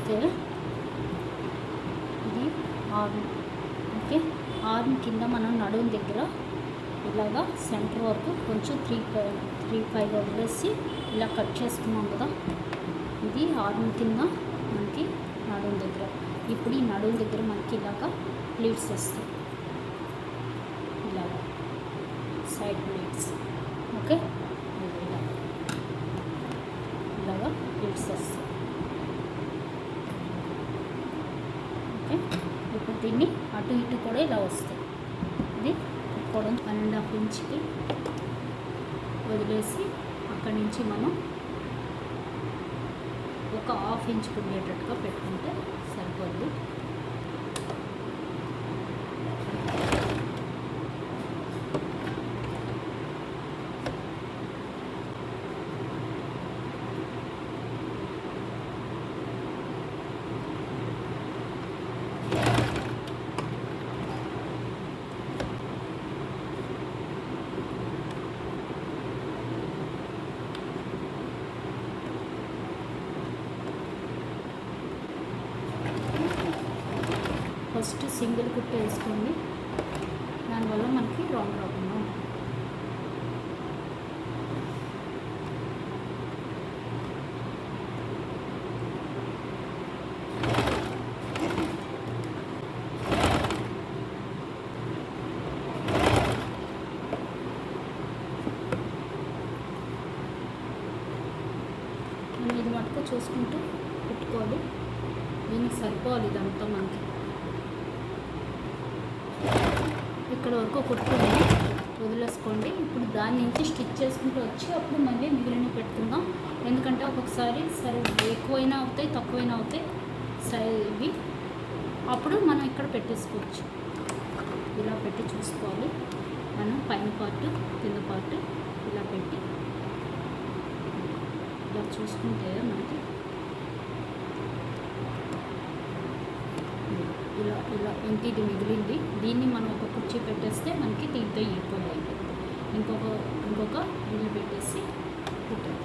వస్తే ఇది arm. Okay, arm కింద మనం నడుము దగ్గర ఇలాగా సెంటర్ వరకు కొంచెం 3-5 వదిలేసి ఇలా కట్ చేసుకున్నాం కదా. ఇది ఆర్మ్ కింద మనకి నడుము దగ్గర. ఇప్పుడు ఈ నడుము దగ్గర మనకి ఇలాగా ప్లీట్స్ వస్తాయి, ఇలాగా సైడ్ ప్లీట్స్. ఓకే, ఇలాగా ప్లీట్స్ వస్తాయి. ఓకే, ఇప్పుడు దీన్ని అటు ఇటు కూడా ఇలా వస్తాయి. ఇది పొడవు 1.5 ఇంచ్కి వదిలేసి అక్కడి నుంచి మనం ఒక 1/2 ఇంచ్ ఉండేటట్టుగా పెట్టుకుంటే సరిపోద్ది. ఫస్ట్ సింగిల్ కుట్టు వేసుకోండి, దానివల్ల మనకి రాంగ్ రాకుండా ఉంటుంది. మనం ఇది మటుకు చూసుకుంటూ కుట్టుకోవాలి, దీనికి సరిపోవాలి ఇదంతా మనకి. ఇక్కడ వరకు కుట్టుకుని వదిలేసుకోండి. ఇప్పుడు దాని నుంచి స్టిచ్ చేసుకుంటూ వచ్చి అప్పుడు మళ్ళీ మిగిలిన పెట్టుకుందాం. ఎందుకంటే ఒక్కొక్కసారి సరే ఎక్కువైనా అవుతాయి, తక్కువైనా అవుతాయి ఇవి. అప్పుడు మనం ఇక్కడ పెట్టేసుకోవచ్చు. ఇలా పెట్టి చూసుకోవాలి. మనం పైన పార్ట్ కింద పార్ట్ ఇలా పెట్టి ఇలా చూసుకుంటే మనకి ఇలా ఇలా ఇంటి ఇది మిగిలింది. దీన్ని మనం ఒక కుర్చీ పెట్టేస్తే మనకి దీంతో ఈక్వల్ అయిపోతుంది. ఇంకొక ఇల్లు పెట్టేసి కుట్టాలి.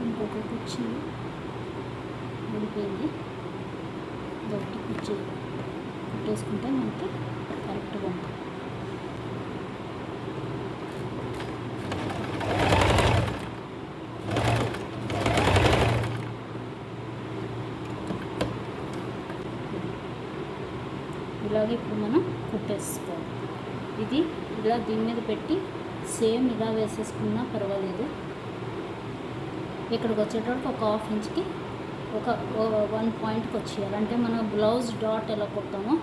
ఇంకొక కుర్చీ విడిపోయింది, ఒకటి కుర్చీ కుట్టేసుకుంటే మనకి కరెక్ట్గా ఉంటుంది. ఇలాగే ఇప్పుడు మనం కుట్టేసుకోవాలి. ఇది ఇలా దీని మీద పెట్టి సేమ్ ఇలా వేసేసుకున్నా పర్వాలేదు. ఇక్కడికి వచ్చేటప్పుడు ఒక 1/2 ఇంచ్కి ఒక 1 పాయింట్కి వచ్చేయాలి. అంటే మనం బ్లౌజ్ డాట్ ఎలా కుడతామో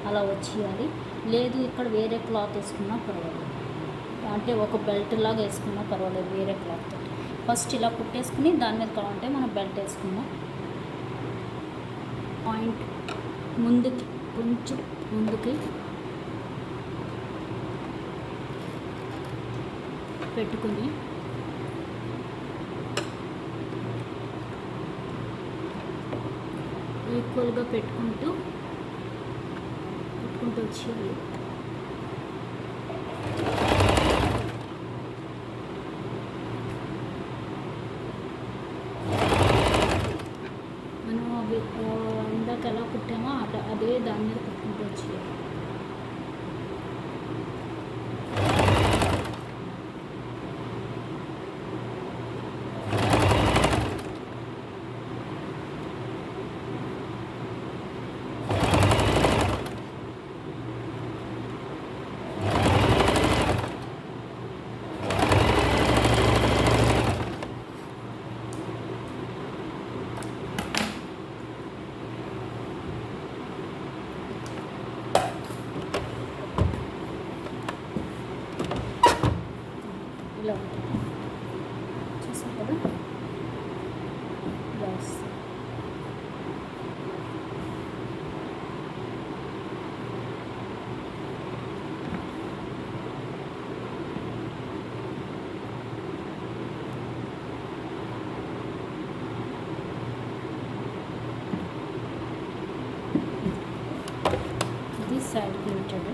అలా వచ్చేయాలి. లేదు ఇక్కడ వేరే క్లాత్ వేసుకున్నా పర్వాలేదు, అంటే ఒక బెల్ట్ లాగా వేసుకున్నా పర్వాలేదు వేరే క్లాత్. ఫస్ట్ ఇలా కుట్టేసుకుని దాని మీద కావాలంటే మనం బెల్ట్ వేసుకున్నాం. పాయింట్ ముందుకి కొంచెం ముందుకి పెట్టుకుని ఈక్వల్గా పెట్టుకుంటూ వచ్చేయాలి. మనం ఇందాక ఎలా కుట్టామో అదే దాని మీద కుట్టుకుంటూ వచ్చేయాలి. ఇలా ఉంటుంది, చూసారు కదా. ఇలా వస్తుంది. సైడ్ ప్లేటెడ్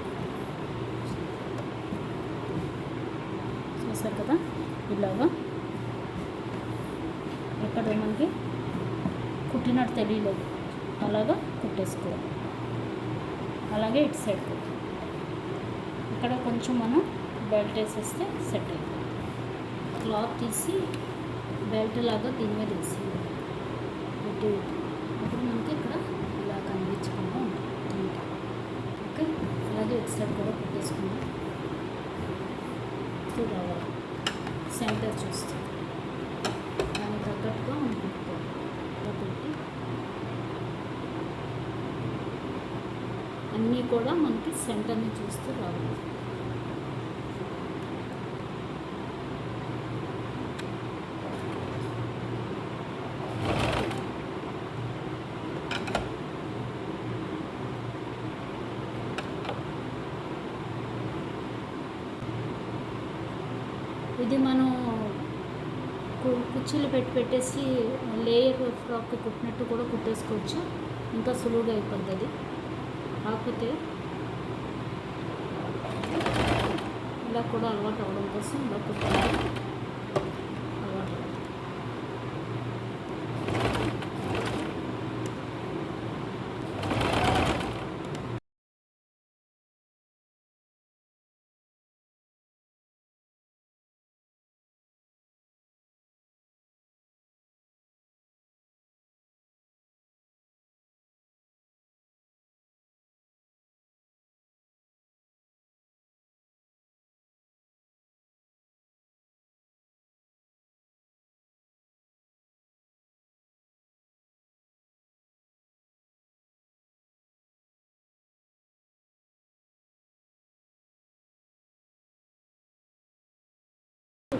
చూసారు కదా, ఇలాగా ఎక్కడ మనకి కుట్టినట్టు తెలియలేదు, అలాగా కుట్టేసుకోవాలి. అలాగే ఇటు సైడ్ ఇక్కడ కొంచెం మనం బెల్ట్ వేసేస్తే సెట్ అయిపోతుంది. క్లాత్ తీసి బెల్ట్ లాగా దీని మీద వేసి ఇటు అప్పుడు మనకి ఇక్కడ ఇలా కనిపించకుండా ఉంటుంది. ఓకే, అలాగే ఇటు సైడ్ కూడా పెట్టేసుకుందాం. ఇప్పుడు రావాలి సెంటర్ చూస్తే దానికి తగ్గట్టుగా మనం పెట్టుకోవాలి. పెట్టి అన్నీ కూడా మనకి సెంటర్ని చూస్తూ రావాలి. ఇది మనం కుర్చీలు పెట్టేసి లేయర్ ఫ్రాక్ కుట్టినట్టు కూడా కుట్టేసుకోవచ్చు, ఇంకా సులువుగా అయిపోద్ది అది. కాకపోతే ఇలా కూడా అలవాటు అవ్వడం కోసం ఇలా కుట్టాలి. అలవాటు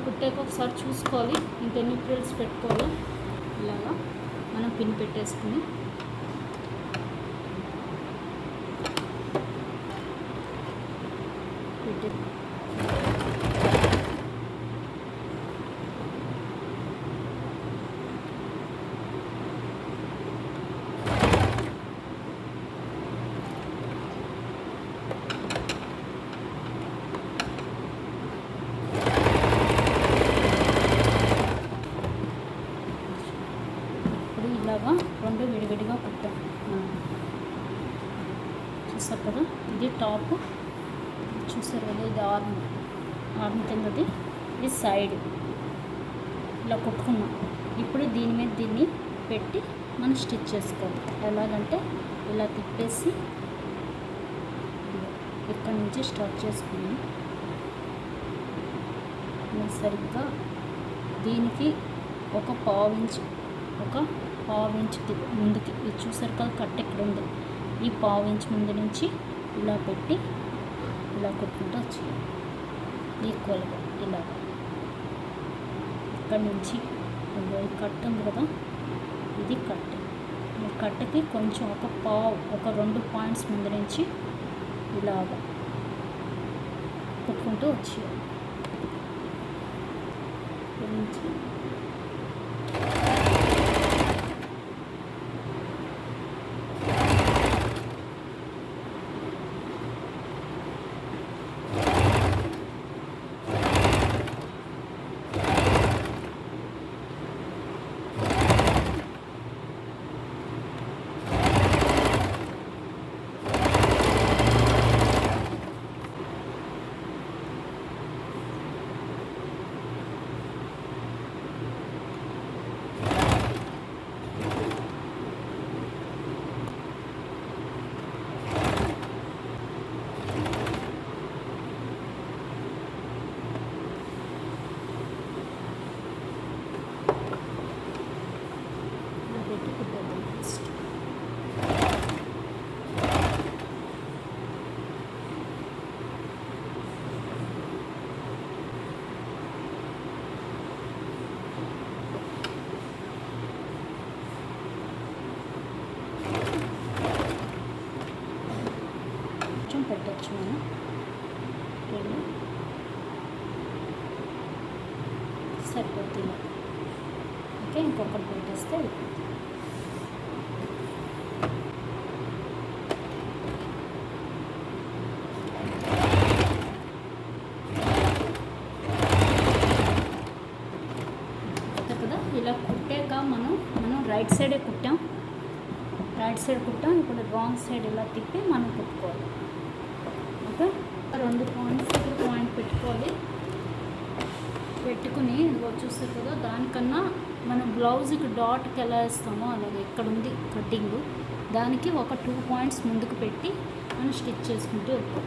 కుట్టాక ఒకసారి చూసుకోవాలి ఇంకెన్ని ఫ్రిల్స్ పెట్టుకోవాలి. ఇలాగా మనం పిన్ పెట్టేసుకుని పెట్టి రెండు విడివిడిగా కుట్టాం. చూసారు కదా, ఇది టాప్ చూసారు కదా, ఇది ఆర్మ్ కిందది, ఇది సైడ్ ఇలా కుట్టుకున్నాం. ఇప్పుడు దీని మీద దీన్ని పెట్టి మనం స్టిచ్ చేసుకోవాలి. ఎలాగంటే ఇలా తిప్పేసి ఇక్కడ నుంచి స్టార్ట్ చేసుకుని సరిగ్గా దీనికి ఒక పావు ఇంచ్ ముందుకి, ఇది చూసారు కదా కట్ ఎక్కడ ఉంది, ఈ పావు ఇంచ్ ముందు నుంచి ఇలా పెట్టి ఇలా కొట్టుకుంటూ వచ్చేయాలి ఈక్వల్గా. ఇలా ఇక్కడ నుంచి కట్ ఉంది కదా, ఇది కట్. ఈ కట్కి కొంచెం ఒక 2 పాయింట్స్ ముందు నుంచి ఇలాగా కొట్టుకుంటూ వచ్చేయాలి. నుంచి పెట్టచ్చు మనం. సరిపోతుంది. ఓకే, ఇంకొకటి పెట్టేస్తే అయిపోతుంది. రైట్ సైడే కుట్టాం, ఇప్పుడు రాంగ్ సైడ్ ఇలా తిప్పి మనం కుట్టుకోవాలి. ఓకే, 2 పాయింట్స్ ఇక్కడ పాయింట్ పెట్టుకోవాలి. పెట్టుకుని ఇదిగో చూస్తారు కదా, దానికన్నా మనం బ్లౌజ్కి డాట్కి ఎలా వేస్తామో అలాగే ఇక్కడ ఉంది కటింగ్, దానికి ఒక 2 పాయింట్స్ ముందుకు పెట్టి మనం స్టిచ్ చేసుకుంటూ వెళ్తాం.